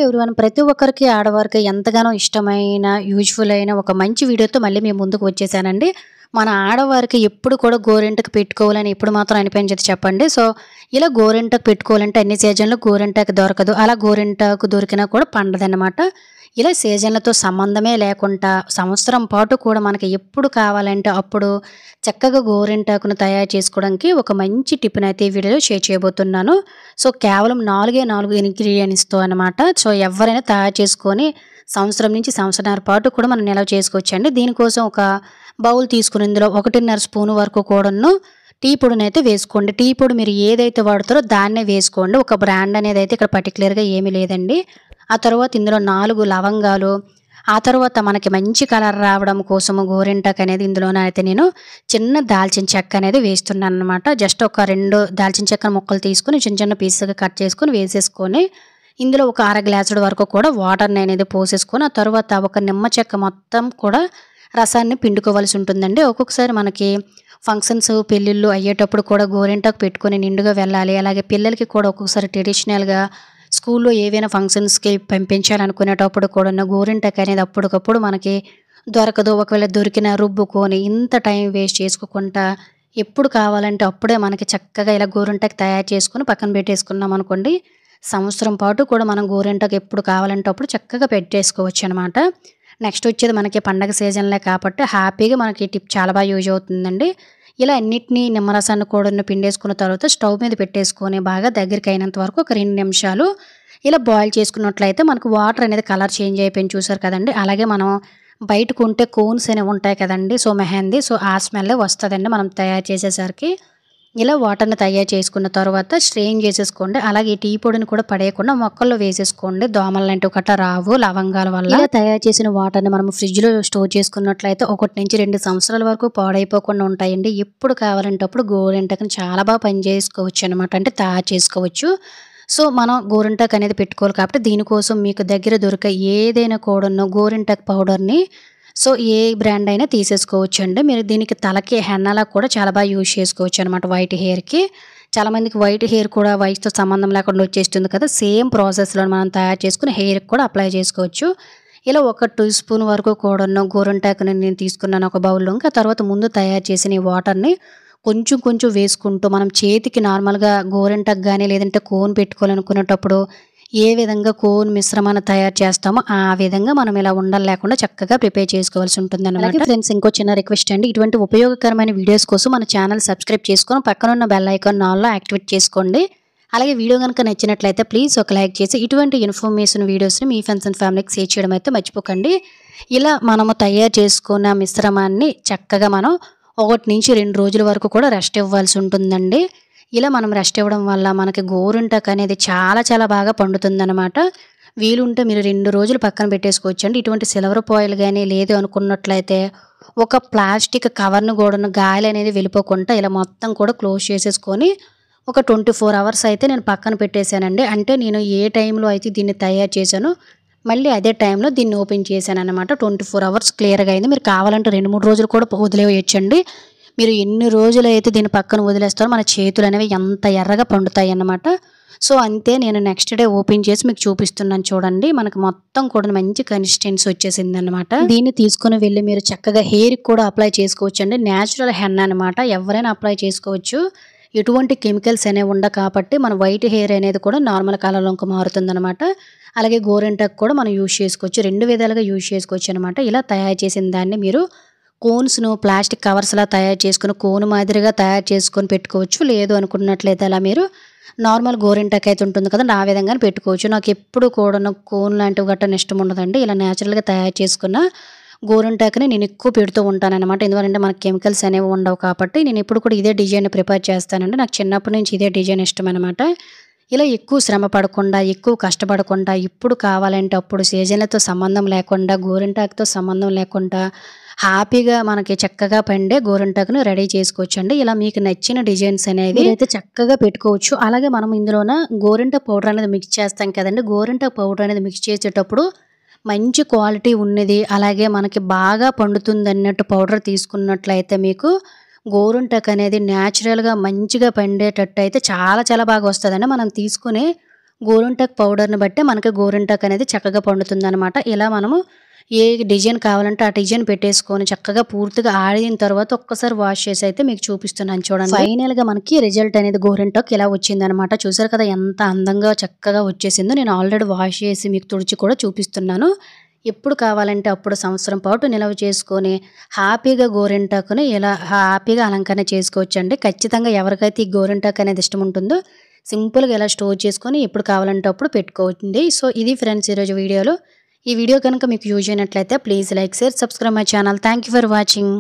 Everyone ప్రతి ఒక్కరికి ఆడవారికి ఎంతగానో ఇష్టమైన యూజ్‌ఫుల్ అయిన ఒక మంచి వీడియోతో మళ్ళీ మీ ముందుకు వచ్చేసానండి. మన ఆడవారికి ఎప్పుడు కూడా గోరింటాకు పెట్టుకోవాలని ఎప్పుడు మాత్రం అనిపించదు చెప్పండి. సో, ఇలా గోరింటాకు పెట్టుకోవాలంటే అన్ని సీజన్‌లో గోరింటాకు దొరకదు. అలా గోరింటాకు దొరికినా కూడా పండదనమాట. ఇలా సీజన్‌లతో సంబంధమే లేకుండా సంవత్సరం పాటు కూడా మనకి ఎప్పుడు కావాలంటే అప్పుడు చక్కగా గోరింటాకును తయారు చేసుకోవడానికి ఒక మంచి టిప్‌నైతే ఈ వీడియోలో షేర్ చేయబోతున్నాను. సో, కేవలం 4 ఇంగ్రీడియెంట్స్‌తో అనమాట. సో, ఎవరైనా తయారు చేసుకొని సంవత్సరం నుంచి సంవత్సరన్నర పాటు కూడా మనం నిల్వ చేసుకోవచ్చండి. దీనికోసం ఒక బౌల్ తీసుకొని ఇందులో 1.5 స్పూన్ వరకు కూడాను టీ పొడినైతే వేసుకోండి. టీ పొడి మీరు ఏదైతే వాడతారో దాన్నే వేసుకోండి. ఒక బ్రాండ్ అనేది అయితే ఇక్కడ పర్టిక్యులర్‌గా ఏమీ లేదండి. ఆ తర్వాత ఇందులో 4 లవంగాలు, ఆ తర్వాత మనకి మంచి కలర్ రావడం కోసము గోరింటాకు అనేది ఇందులోనైతే నేను చిన్న దాల్చిన చెక్క అనేది వేస్తున్నాననమాట. జస్ట్ ఒక 2 దాల్చిన చెక్క ముక్కలు తీసుకొని చిన్న చిన్న పీసెస్‌గా కట్ చేసుకొని వేసేసుకొని ఇందులో ఒక అర గ్లాసుడు వరకు కూడా వాటర్‌ని అనేది పోసేసుకొని ఆ తర్వాత ఒక నిమ్మ చెక్క మొత్తం కూడా రసాన్ని పిండుకోవాల్సి ఉంటుందండి. ఒక్కొక్కసారి మనకి ఫంక్షన్స్, పెళ్ళిళ్ళు అయ్యేటప్పుడు కూడా గోరింటాకు పెట్టుకొని నిండుగా వెళ్ళాలి. అలాగే పిల్లలకి కూడా ఒక్కొక్కసారి ట్రెడిషనల్‌గా స్కూల్లో ఏవైనా ఫంక్షన్స్‌కి పంపించాలనుకునేటప్పుడు కూడా గోరింటాకు అనేది అప్పటికప్పుడు మనకి దొరకదు. ఒకవేళ దొరికినా రుబ్బుకొని ఇంత టైం వేస్ట్ చేసుకోకుండా ఎప్పుడు కావాలంటే అప్పుడే మనకి చక్కగా ఇలా గోరింటాకు తయారు చేసుకొని పక్కన పెట్టేసుకున్నాం అనుకోండి. సంవత్సరం పాటు కూడా మనం గోరింటాకు ఎప్పుడు కావాలంటే అప్పుడు చక్కగా పెట్టేసుకోవచ్చనమాట. నెక్స్ట్ వచ్చేది మనకి పండగ సీజన్‌లే కాబట్టి హ్యాపీగా మనకి ఈ టిప్ చాలా బాగా యూజ్ అవుతుందండి. ఇలా అన్నిటిని నిమ్మరసాన్ని కూడాను పిండేసుకున్న తర్వాత స్టవ్ మీద పెట్టేసుకొని బాగా దగ్గరికి అయినంత వరకు ఒక 2 నిమిషాలు ఇలా బాయిల్ చేసుకున్నట్లయితే మనకు వాటర్ అనేది కలర్ చేంజ్ అయిపోయింది చూసారు కదండీ. అలాగే మనం బయట కొంటే కోన్స్ అనేవి ఉంటాయి కదండీ. సో, మెహందీ ఆ స్మెల్లే వస్తదండి మనం తయారు చేసేసరికి. ఇలా వాటర్‌ని తయారు చేసుకున్న తర్వాత స్ట్రెయిన్ చేసేసుకోండి. అలాగే టీ పొడిని కూడా పడేయకుండా మొక్కల్లో వేసేసుకోండి. దోమలు లాంటివి గట్రా రావు లవంగాల వల్ల. ఇలా తయారు చేసిన వాటర్‌ని మనం ఫ్రిడ్జ్‌లో స్టోర్ చేసుకున్నట్లయితే 1-2 సంవత్సరాల వరకు పాడైపోకుండా ఉంటాయండి. ఎప్పుడు కావాలంటే అప్పుడు గోరింటాకుని చాలా బాగా పనిచేసుకోవచ్చనమాట. అంటే తయారు చేసుకోవచ్చు. సో, మనం గోరింటాకు అనేది పెట్టుకోవాలి కాబట్టి దీనికోసం మీకు దగ్గర దొరికే ఏదైనా కూడాను గోరింటాకు పౌడర్‌ని సో, ఏ బ్రాండ్ అయినా తీసేసుకోవచ్చండి. మీరు దీనికి తలకి హెన్నాలా కూడా చాలా బాగా యూజ్ చేసుకోవచ్చనమాట వైట్ హెయిర్‌కి. చాలామందికి వైట్ హెయిర్ కూడా వయసుతో సంబంధం లేకుండా వచ్చేస్తుంది కదా! సేమ్ ప్రాసెస్‌లో మనం తయారు చేసుకొని హెయిర్‌కి కూడా అప్లై చేసుకోవచ్చు. ఇలా ఒక 2 స్పూన్ వరకు కూడాను గోరింటాకుని నేను తీసుకున్నాను ఒక బౌల్‌లోకి. ఆ తర్వాత ముందు తయారు చేసిన ఈ వాటర్‌ని కొంచెం కొంచెం వేసుకుంటూ మనం చేతికి నార్మల్‌గా గోరింటాకు గాని లేదంటే కోన్ పెట్టుకోవాలనుకునేటప్పుడు ఏ విధంగా కోన్ మిశ్రమాన్ని తయారు చేస్తామో ఆ విధంగా మనం ఇలా ఉండలు లేకుండా చక్కగా ప్రిపేర్ చేసుకోవాల్సి ఉంటుందన్నమాట. అలాగే ఫ్రెండ్స్ ఇంకో చిన్న రిక్వెస్ట్ అండి. ఇటువంటి ఉపయోగకరమైన వీడియోస్ కోసం మన ఛానల్ సబ్స్క్రైబ్ చేసుకొని పక్కనున్న బెల్ ఐకాన్ ఆల్‌లో యాక్టివేట్ చేసుకోండి. అలాగే వీడియో గనుక నచ్చినట్లయితే ప్లీజ్ ఒక లైక్ చేసి ఇటువంటి ఇన్ఫర్మేషన్ వీడియోస్‌ని మీ ఫ్రెండ్స్ అండ్ ఫ్యామిలీకి షేర్ చేయడం అయితే మర్చిపోకండి. ఇలా మనము తయారు చేసుకున్న మిశ్రమాన్ని చక్కగా మనం 1-2 రోజుల వరకు కూడా రెస్ట్ ఇవ్వాల్సి ఉంటుందండి. ఇలా మనం రెస్ట్ ఇవ్వడం వల్ల మనకి గోరింటాకు అనేది చాలా చాలా బాగా పండుతుందనమాట. వీలుంటే మీరు 2 రోజులు పక్కన పెట్టేసుకోవచ్చండి. ఇటువంటి సిల్వర్ ఫాయిల్ గానీ లేదు అనుకున్నట్లయితే ఒక ప్లాస్టిక్ కవర్‌ను కూడాను గాలి అనేది వెళ్ళిపోకుండా ఇలా మొత్తం కూడా క్లోజ్ చేసేసుకొని ఒక 24 అవర్స్ అయితే నేను పక్కన పెట్టేశానండి. అంటే నేను ఏ టైంలో అయితే దీన్ని తయారు చేశానో మళ్ళీ అదే టైంలో దీన్ని ఓపెన్ చేశాననమాట. 24 అవర్స్ క్లియర్‌గా అయింది. మీరు కావాలంటే 2-3 రోజులు కూడా వదిలేయొచ్చండి. మీరు ఎన్ని రోజులైతే దీన్ని పక్కన వదిలేస్తారో మన చేతులు అనేవి ఎంత ఎర్రగా పండుతాయన్నమాట. సో, అంతే నేను నెక్స్ట్ డే ఓపెన్ చేసి మీకు చూపిస్తున్నాను చూడండి. మనకు మొత్తం కూడా మంచి కన్సిస్టెన్సీ వచ్చేసిందనమాట. దీన్ని తీసుకొని వెళ్ళి మీరు చక్కగా హెయిర్‌కి కూడా అప్లై చేసుకోవచ్చండి. నేచురల్ హెన్నా అనమాట. ఎవరైనా అప్లై చేసుకోవచ్చు. ఎటువంటి కెమికల్స్ అనేవి ఉండవు కాబట్టి మన వైట్ హెయిర్ అనేది కూడా నార్మల్ కలర్‌లోకి మారుతుందనమాట. అలాగే గోరింటాకు కూడా మనం యూజ్ చేసుకోవచ్చు. 2 విధాలుగా యూజ్ చేసుకోవచ్చు అనమాట. ఇలా తయారు చేసిన దాన్ని మీరు కోన్స్‌ను ప్లాస్టిక్ కవర్స్‌లా తయారు చేసుకొని కోన్ మాదిరిగా తయారు చేసుకొని పెట్టుకోవచ్చు. లేదు అనుకున్నట్లయితే అలా మీరు నార్మల్ గోరింటాకు అయితే ఉంటుంది కదండీ ఆ విధంగానే పెట్టుకోవచ్చు. నాకు ఎప్పుడు కూడాను కోన్ లాంటివి గట్టా ఇష్టం ఉండదండి. ఇలా నేచురల్‌గా తయారు చేసుకున్న గోరింటాకుని నేను ఎక్కువ పెడుతూ ఉంటాననమాట. ఎందువల్లంటే మనకి కెమికల్స్ అనేవి ఉండవు కాబట్టి నేను ఎప్పుడు కూడా ఇదే డిజైన్ ప్రిపేర్ చేస్తానండి. నాకు చిన్నప్పటి నుంచి ఇదే డిజైన్ ఇష్టమనమాట. ఇలా ఎక్కువ శ్రమ పడకుండా, ఎక్కువ కష్టపడకుండా, ఎప్పుడు కావాలంటే అప్పుడు సీజన్‌లతో సంబంధం లేకుండా, గోరింటాకుతో సంబంధం లేకుండా హ్యాపీగా మనకి చక్కగా పండే గోరింటాకుని రెడీ చేసుకోవచ్చండి. ఇలా మీకు నచ్చిన డిజైన్స్ అనేవి మీరైతే చక్కగా పెట్టుకోవచ్చు. అలాగే మనం ఇందులోన గోరింటాకు పౌడర్ అనేది మిక్స్ చేస్తాం కదండీ. గోరింటాకు పౌడర్ అనేది మిక్స్ చేసేటప్పుడు మంచి క్వాలిటీ ఉన్నది అలాగే మనకి బాగా పండుతుందన్నట్టు పౌడర్ తీసుకున్నట్లయితే మీకు గోరింటాకు అనేది న్యాచురల్‌గా మంచిగా పండేటట్టు అయితే చాలా చాలా బాగా వస్తదండి. మనం తీసుకునే గోరింటాకు పౌడర్‌ని బట్టే మనకి గోరింటాకు అనేది చక్కగా పండుతుందనమాట. ఇలా మనము ఏ డిజైన్ కావాలంటే ఆ డిజైన్ పెట్టేసుకొని చక్కగా పూర్తిగా ఆరిన తర్వాత ఒక్కసారి వాష్ చేసి అయితే మీకు చూపిస్తున్నాను చూడండి. ఫైనల్‌గా మనకి రిజల్ట్ అనేది గోరింటాకు ఇలా వచ్చిందనమాట. చూసారు కదా ఎంత అందంగా చక్కగా వచ్చేసిందో. నేను ఆల్రెడీ వాష్ చేసి మీకు తుడిచి కూడా చూపిస్తున్నాను. ఎప్పుడు కావాలంటే అప్పుడు సంవత్సరం పాటు నిల్వ చేసుకొని హ్యాపీగా గోరింటాకుని ఇలా హ్యాపీగా అలంకరణ చేసుకోవచ్చండి. ఖచ్చితంగా ఎవరికైతే ఈ గోరింటాకు అనేది ఇష్టం ఉంటుందో సింపుల్‌గా ఇలా స్టోర్ చేసుకొని ఎప్పుడు కావాలంటే అప్పుడు పెట్టుకోవచ్చండి. సో ఇది ఫ్రెండ్స్ ఈరోజు వీడియోలో. ఈ వీడియో కనుక మీకు యూజ్ అయినట్లయితే please like, share, subscribe my channel. Thank you for watching.